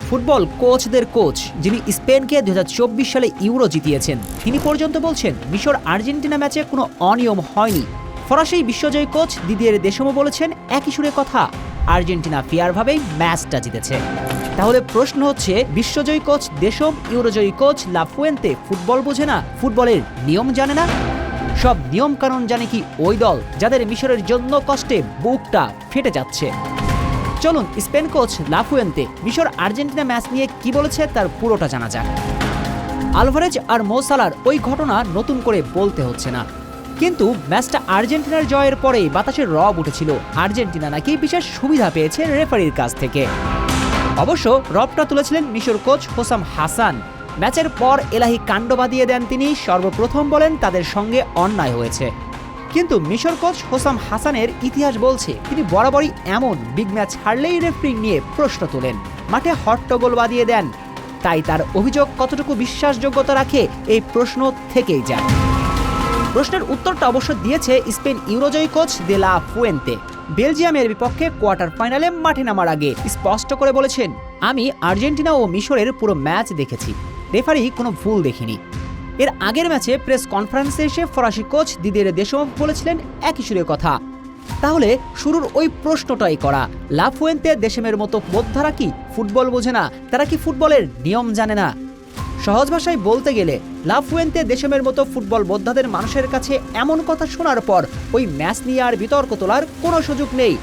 Football কোচদের coach, যিনি স্পেনকে 2024 সালে euro জিতিয়েছেন, তিনি পর্যন্ত বলছেন মিশর আর্জেন্টিনা ম্যাচে কোনো অনিয়ম হয়নি। ফরাসি বিশ্বজয়ী কোচ দিদিয়ের দেশমও বলেছেন একই সুরে কথা, আর্জেন্টিনা ফেয়ারভাবেই ম্যাচটা জিতেছে। তাহলে প্রশ্ন হচ্ছে, বিশ্বজয়ী কোচ দেশম, ইউরোজয়ী কোচ লা ফুয়েন্তে ফুটবল বোঝে না, ফুটবলের নিয়ম জানে না? সব নিয়ম কানুন জানে কি ওই দল যাদের মিশরের জন্য কষ্টে বুকটা ফেটে যাচ্ছে? চলুন স্পেন কোচ লা ফুয়েন্তে মিশর আর্জেন্টিনা ম্যাচ নিয়ে কি বলেছে তার পুরোটা জানা যাক। আলভারেজ আর মো সালার ওই ঘটনা নতুন করে বলতে হচ্ছে না, কিন্তু ম্যাচটা আর্জেন্টিনার জয়ের পরেই বাতাসে রব উঠেছিল আর্জেন্টিনা নাকি বিশেষ সুবিধা পেয়েছে রেফারির কাছ থেকে। অবশ্য রবটা তুলেছিলেন মিশর কোচ হোসাম হাসান। ম্যাচের পর এলাহি কাণ্ড বাঁধিয়ে দেন তিনি, সর্বপ্রথম বলেন তাদের সঙ্গে অন্যায় হয়েছে। কিন্তু মিশর কোচ হোসাম হাসানের ইতিহাস বলছে তিনি বরাবরই এমন, বিগ ম্যাচ হারলেই রেফারিং নিয়ে প্রশ্ন তোলেন, মাঠে হট্টগোল বাঁধিয়ে দেন। তাই তার অভিযোগ কতটুকু বিশ্বাসযোগ্যতা রাখে এই প্রশ্ন থেকেই যায়। প্রশ্নের উত্তরটা অবশ্য দিয়েছে স্পেন ইউরোজয়ী কোচ দে লা ফুয়েন্তে। বেলজিয়ামের বিপক্ষে কোয়ার্টার ফাইনালে মাঠে নামার আগে স্পষ্ট করে বলেছেন, আমি আর্জেন্টিনা ও মিশরের পুরো ম্যাচ দেখেছি, রেফারি কোনো ভুল দেখিনি। এর আগের ম্যাচে প্রেস কনফারেন্সে এসে ফরাসি কোচ দিদিয়ের দেশম বলেছিলেন একই সুরে কথা। তাহলে শুরুর ওই প্রশ্নটাই করা, লা ফুয়েন্তে দেশমের মতো বোদ্ধারা কি ফুটবল বোঝে না? তারা কি ফুটবলের নিয়ম জানে না? সহজ ভাষায় বলতে গেলে লা ফুয়েন্তে দেশমের মতো ফুটবল বোদ্ধাদের মানুষের কাছে এমন কথা শোনার পর ওই ম্যাচ নিয়ে আর বিতর্ক তোলার কোনো সুযোগ নেই।